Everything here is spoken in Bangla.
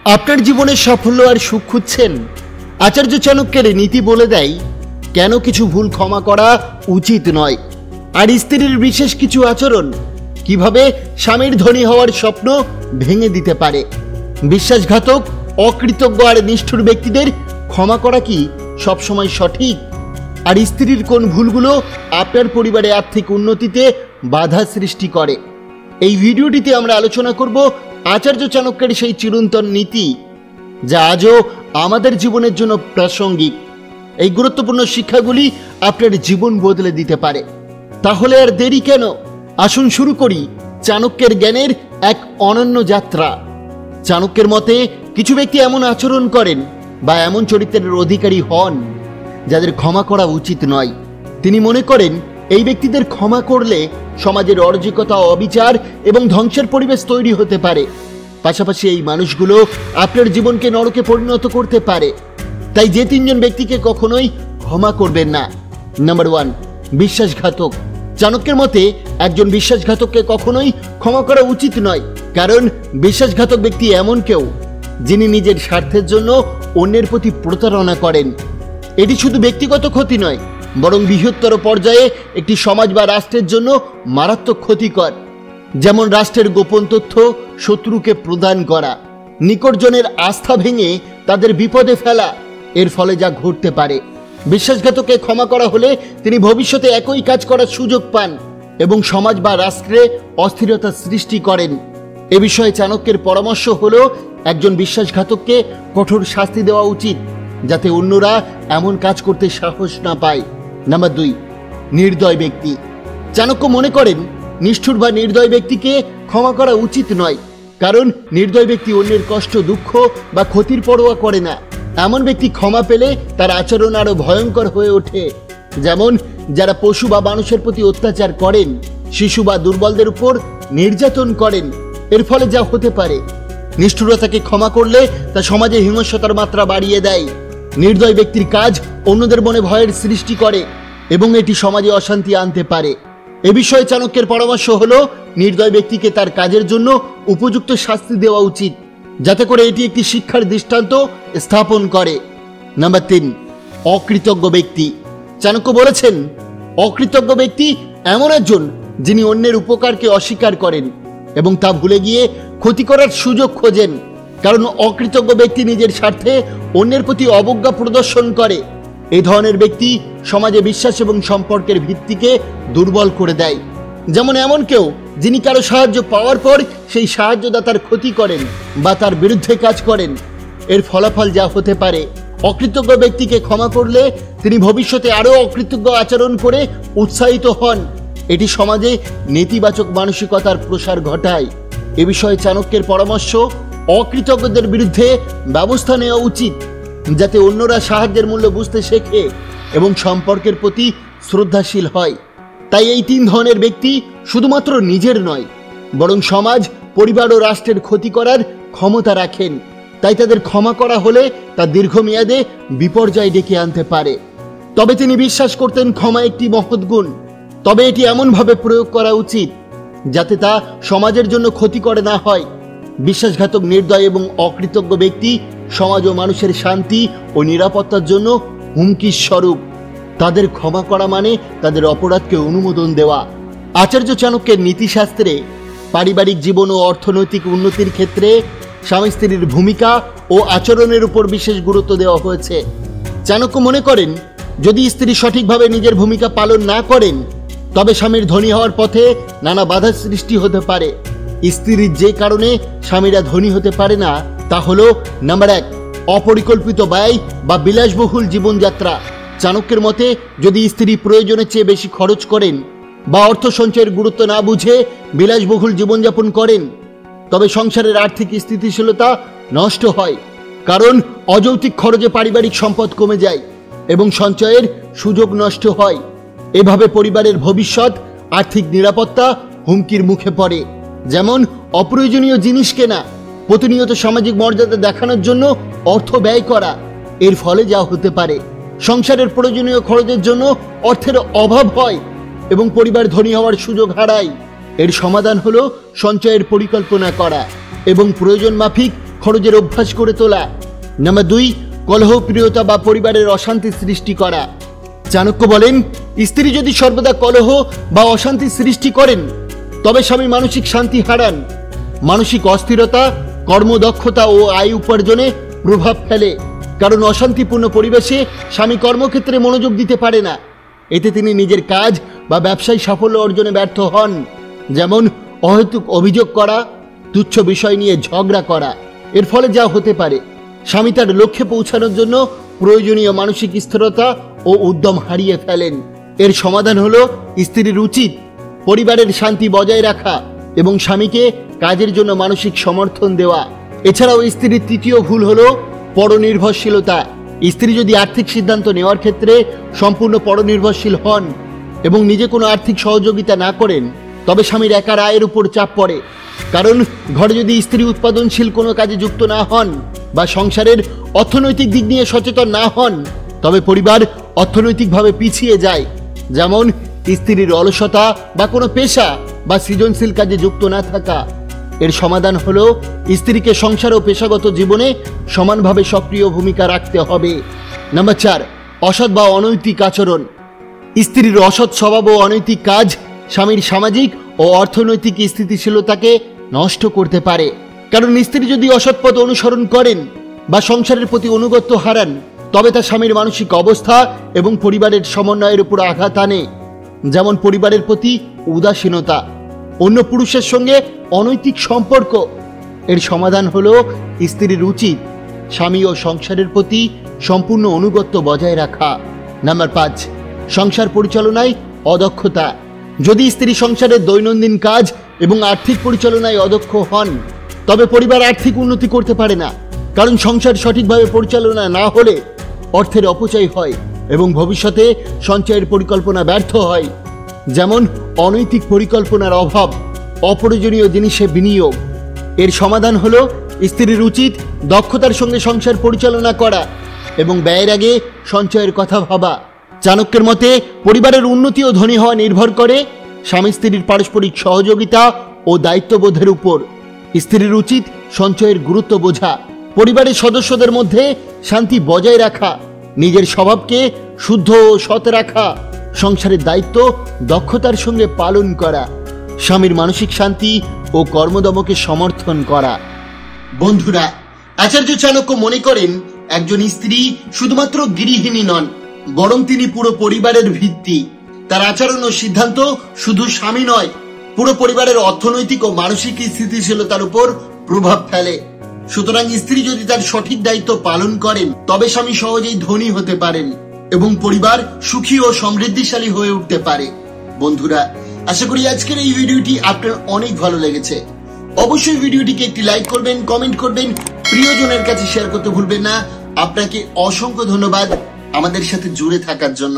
আপনার জীবনে সাফল্য আর সুখ খুঁজছেন? আচার্য চাণক্যের নীতি বলে দেয় কেন কিছু ভুল ক্ষমা করা উচিত নয়, আর স্ত্রীর বিশেষ কিছু আচরণ কিভাবে স্বামীর ধনী হওয়ার স্বপ্ন ভেঙে দিতে পারে। বিশ্বাসঘাতক, অকৃতজ্ঞ আর নিষ্ঠুর ব্যক্তিদের ক্ষমা করা কি সবসময় সঠিক? আর স্ত্রীর কোন ভুলগুলো আপনার পরিবারে আর্থিক উন্নতিতে বাধা সৃষ্টি করে? এই ভিডিওটিতে আমরা আলোচনা করব আচার্য চাণক্যের সেই চিরন্তন নীতি যা আজও আমাদের জীবনের জন্য প্রাসঙ্গিক। এই গুরুত্বপূর্ণ শিক্ষাগুলি আপনার জীবন বদলে দিতে পারে। তাহলে আর দেরি কেন, আসুন শুরু করি চাণক্যের জ্ঞানের এক অনন্য যাত্রা। চাণক্যের মতে কিছু ব্যক্তি এমন আচরণ করেন বা এমন চরিত্রের অধিকারী হন যাদের ক্ষমা করা উচিত নয়। তিনি মনে করেন এই ব্যক্তিদের ক্ষমা করলে সমাজের অরাজকতা, অবিচার এবং ধ্বংসের পরিবেশ তৈরি হতে পারে। পাশাপাশি এই মানুষগুলো আপনার জীবনকে নরকে পরিণত করতে পারে। তাই যে তিনজন ব্যক্তিকে কখনোই ক্ষমা করবেন না। নাম্বার 1, বিশ্বাসঘাতক। চাণক্যের মতে একজন বিশ্বাসঘাতককে কখনোই ক্ষমা করা উচিত নয়, কারণ বিশ্বাসঘাতক ব্যক্তি এমন কেউ যিনি নিজের স্বার্থের জন্য অন্যের প্রতি প্রতারণা করেন। এটি শুধু ব্যক্তিগত ক্ষতি নয়, বরং বৃহত্তর পর্যায়ে একটি সমাজ বা রাষ্ট্রের জন্য মারাত্মক ক্ষতিকর। যেমন রাষ্ট্রের গোপন তথ্য শত্রুকে প্রদান করা, নিকটজনের আস্থা ভেঙে তাদের বিপদে ফেলা, এর ফলে যা ঘটতে পারে। বিশ্বাসঘাতককে ক্ষমা করা হলে তিনি ভবিষ্যতে একই কাজ করার সুযোগ পান এবং সমাজ বা রাষ্ট্রে অস্থিরতা সৃষ্টি করেন। এ বিষয়ে চাণক্যের পরামর্শ হলো একজন বিশ্বাসঘাতককে কঠোর শাস্তি দেওয়া উচিত, যাতে অন্যরা এমন কাজ করতে সাহস না পায়। নাম্বার 2, নির্দয় ব্যক্তি। চাণক্য মনে করেন নিষ্ঠুর বা নির্দয় ব্যক্তিকে ক্ষমা করা উচিত নয়, কারণ নির্দয় ব্যক্তি অন্যের কষ্ট, দুঃখ বা ক্ষতির পরোয়া করে না। এমন ব্যক্তি ক্ষমা পেলে তার আচরণ আরো ভয়ঙ্কর হয়ে ওঠে। যেমন যারা পশু বা মানুষের প্রতি অত্যাচার করেন, শিশু বা দুর্বলদের উপর নির্যাতন করেন। এর ফলে যা হতে পারে, নিষ্ঠুরতাকে ক্ষমা করলে তা সমাজে হিংস্রতার মাত্রা বাড়িয়ে দেয়। নির্দয় ব্যক্তির কাজ অন্যদের মনে ভয়ের সৃষ্টি করে এবং এটি সমাজে অশান্তি আনতে পারে। এ বিষয়ে চাণক্যের পরামর্শ হলো নির্দয় ব্যক্তিকে তার কাজের জন্য উপযুক্ত শাস্তি দেওয়া উচিত, যাতে করে এটি একটি শিক্ষার দৃষ্টান্ত স্থাপন করে। নাম্বার 3, অকৃতজ্ঞ ব্যক্তি। চাণক্য বলেছেন অকৃতজ্ঞ ব্যক্তি এমন একজন যিনি অন্যের উপকারকে অস্বীকার করেন এবং তা ভুলে গিয়ে ক্ষতি করার সুযোগ খোঁজেন। কারণ অকৃতজ্ঞ ব্যক্তি নিজের স্বার্থে অন্যের প্রতি অবজ্ঞা প্রদর্শন করে। এই ধরনের ব্যক্তি সমাজে বিশ্বাস এবং সম্পর্কের ভিত্তিকে দুর্বল করে দেয়। যেমন এমন কেউ যিনি কারো সাহায্য পাওয়ার পর সেই সাহায্যদাতার ক্ষতি করেন বা তার বিরুদ্ধে কাজ করেন। এর ফলাফল যা হতে পারে, অকৃতজ্ঞ ব্যক্তিকে ক্ষমা করলে তিনি ভবিষ্যতে আরও অকৃতজ্ঞ আচরণ করে উৎসাহিত হন। এটি সমাজে নেতিবাচক মানসিকতার প্রসার ঘটায়। এ বিষয়ে চাণক্যের পরামর্শ অকৃতজ্ঞদের বিরুদ্ধে ব্যবস্থা নেওয়া উচিত, যাতে অন্যরা সাহায্যের মূল্য বুঝতে শেখে এবং সম্পর্কের প্রতি শ্রদ্ধাশীল হয়। তাই এই 3 ধরনের ব্যক্তি শুধুমাত্র নিজের নয়, বরং সমাজ, পরিবার ও রাষ্ট্রের ক্ষতি করার ক্ষমতা রাখেন। তাই তাদের ক্ষমা করা হলে তা দীর্ঘমেয়াদে বিপর্যয় ডেকে আনতে পারে। তবে তিনি বিশ্বাস করতেন ক্ষমা একটি মহৎ গুণ, তবে এটি এমনভাবে প্রয়োগ করা উচিত যাতে তা সমাজের জন্য ক্ষতিকর না হয়। বিশ্বাসঘাতক, নির্দয় এবং অকৃতজ্ঞ ব্যক্তি সমাজ ও মানুষের শান্তি ও নিরাপত্তার জন্য হুমকির স্বরূপ। তাদের ক্ষমা করা মানে তাদের অপরাধকে অনুমোদন দেওয়া। আচার্য চাণক্যের নীতিশাস্ত্রে পারিবারিক জীবন ও অর্থনৈতিক উন্নতির ক্ষেত্রে স্বামী স্ত্রীর ভূমিকা ও আচরণের উপর বিশেষ গুরুত্ব দেওয়া হয়েছে। চাণক্য মনে করেন যদি স্ত্রী সঠিকভাবে নিজের ভূমিকা পালন না করেন, তবে স্বামীর ধনী হওয়ার পথে নানা বাধা সৃষ্টি হতে পারে। স্ত্রীর যে কারণে স্বামীরা ধনী হতে পারে না তা হলো নাম্বার 1, অপরিকল্পিত ব্যয় বা বিলাসবহুল জীবনযাত্রা। চাণক্যের মতে যদি স্ত্রী প্রয়োজনের চেয়ে বেশি খরচ করেন বা অর্থ সঞ্চয়ের গুরুত্ব না বুঝে বিলাসবহুল জীবনযাপন করেন, তবে সংসারের আর্থিক স্থিতিশীলতা নষ্ট হয়। কারণ অযৌক্তিক খরচে পারিবারিক সম্পদ কমে যায় এবং সঞ্চয়ের সুযোগ নষ্ট হয়। এভাবে পরিবারের ভবিষ্যৎ, আর্থিক নিরাপত্তা হুমকির মুখে পড়ে। যেমন অপ্রয়োজনীয় জিনিস কেনা, প্রতিনিয়ত সামাজিক মর্যাদা দেখানোর জন্য অর্থ ব্যয় করা। এর ফলে যা হতে পারে, সংসারের প্রয়োজনীয় খরচের জন্য অর্থের অভাব হয় এবং পরিবার ধনী হওয়ার সুযোগ হারায়। এর সমাধান হলো সঞ্চয়ের পরিকল্পনা করা এবং প্রয়োজন মাফিক খরচের অভ্যাস করে তোলা। নাম্বার 2, কলহপ্রিয়তা বা পরিবারের অশান্তি সৃষ্টি করা। চাণক্য বলেন, স্ত্রী যদি সর্বদা কলহ বা অশান্তি সৃষ্টি করেন তবে স্বামী মানসিক শান্তি হারান। মানসিক অস্থিরতা, কর্মদক্ষতা ও আয় উপার্জনে প্রভাব ফেলে, কারণ অশান্তিপূর্ণ পরিবেশে স্বামী কর্মক্ষেত্রে মনোযোগ দিতে পারে না। এতে তিনি নিজের কাজ বা ব্যবসায় সাফল্য অর্জনে ব্যর্থ হন। যেমন অহেতুক অভিযোগ করা, তুচ্ছ বিষয় নিয়ে ঝগড়া করা। এর ফলে যা হতে পারে, স্বামী তার লক্ষ্যে পৌঁছানোর জন্য প্রয়োজনীয় মানসিক স্থিরতা ও উদ্যম হারিয়ে ফেলেন। এর সমাধান হলো স্ত্রীর উচিত পরিবারের শান্তি বজায় রাখা এবং স্বামীকে কাজের জন্য মানসিক সমর্থন দেওয়া। এছাড়াও স্ত্রীর তৃতীয় ভুল হলো পরনির্ভরশীলতা। স্ত্রী যদি আর্থিক সিদ্ধান্ত নেওয়ার ক্ষেত্রে সম্পূর্ণ পরনির্ভরশীল হন এবং নিজে কোনো আর্থিক সহযোগিতা না করেন তবে স্বামীর একার আয়ের উপর চাপ পড়ে। কারণ ঘরে যদি স্ত্রী উৎপাদনশীল কোনো কাজে যুক্ত না হন বা সংসারের অর্থনৈতিক দিক নিয়ে সচেতন না হন তবে পরিবার অর্থনৈতিকভাবে পিছিয়ে যায়। যেমন স্ত্রীর অলসতা বা কোনো পেশা বা সৃজনশীল কাজে যুক্ত না থাকা। এর সমাধান হলো স্ত্রীকে সংসার ও পেশাগত জীবনে সমানভাবে সক্রিয় ভূমিকা রাখতে হবে। নাম্বার 4, অসৎ বা অনৈতিক আচরণ। স্ত্রীর অসৎ স্বভাব ও অনৈতিক কাজ স্বামীর সামাজিক ও অর্থনৈতিক স্থিতিশীলতাকে নষ্ট করতে পারে। কারণ স্ত্রী যদি অসৎ পথ অনুসরণ করেন বা সংসারের প্রতি অনুগত্য হারান তবে তা স্বামীর মানসিক অবস্থা এবং পরিবারের সমন্বয়ের উপর আঘাত আনে। যেমন পরিবারের প্রতি উদাসীনতা, অন্য পুরুষের সঙ্গে অনৈতিক সম্পর্ক। এর সমাধান হলো স্ত্রীর উচিত স্বামী ও সংসারের প্রতি সম্পূর্ণ অনুগত্য বজায় রাখা। নাম্বার 5, সংসার পরিচালনায় অদক্ষতা। যদি স্ত্রী সংসারের দৈনন্দিন কাজ এবং আর্থিক পরিচালনায় অদক্ষ হন তবে পরিবার আর্থিক উন্নতি করতে পারে না। কারণ সংসার সঠিকভাবে পরিচালনা না হলে অর্থের অপচয় হয় এবং ভবিষ্যতে সঞ্চয়ের পরিকল্পনা ব্যর্থ হয়। যেমন অনৈতিক পরিকল্পনার অভাব, অপ্রয়োজনীয় জিনিসে বিনিয়োগ। এর সমাধান হলো স্ত্রীর উচিত দক্ষতার সঙ্গে সংসার পরিচালনা করা এবং ব্যয়ের আগে সঞ্চয়ের কথা ভাবা। চাণক্যের মতে পরিবারের উন্নতি ও ধনী হওয়া নির্ভর করে স্বামী স্ত্রীর পারস্পরিক সহযোগিতা ও দায়িত্ববোধের উপর। স্ত্রীর উচিত সঞ্চয়ের গুরুত্ব বোঝা, পরিবারের সদস্যদের মধ্যে শান্তি বজায় রাখা, নিজের স্বভাবকে শুদ্ধ ও সৎ রাখা, সংসারের দায়িত্ব দক্ষতার সঙ্গে পালন করা, স্বামীর মানসিক শান্তি ও কর্মদমকে সমর্থন করা। বন্ধুরা, আচার্য চাণক্য মনে করেন একজন স্ত্রী শুধুমাত্র গৃহিণী নন, বরং তিনি পুরো পরিবারের ভিত্তি। তার আচরণ ও সিদ্ধান্ত শুধু স্বামী নয়, পুরো পরিবারের অর্থনৈতিক ও মানসিক স্থিতিশীলতার উপর প্রভাব ফেলে। সুতরাং স্ত্রী যদি তার সঠিক দায়িত্ব পালন করেন তবে স্বামী সহজেই ধনী হতে পারেন এবং পরিবার সুখী ও সমৃদ্ধিশালী হয়ে উঠতে পারে। বন্ধুরা, আশা করি আজকের এই ভিডিওটি আপনার অনেক ভালো লেগেছে। অবশ্যই ভিডিওটিকে একটি লাইক করবেন, কমেন্ট করবেন, প্রিয়জনের কাছে শেয়ার করতে ভুলবেন না। আপনাকে অসংখ্য ধন্যবাদ আমাদের সাথে জুড়ে থাকার জন্য।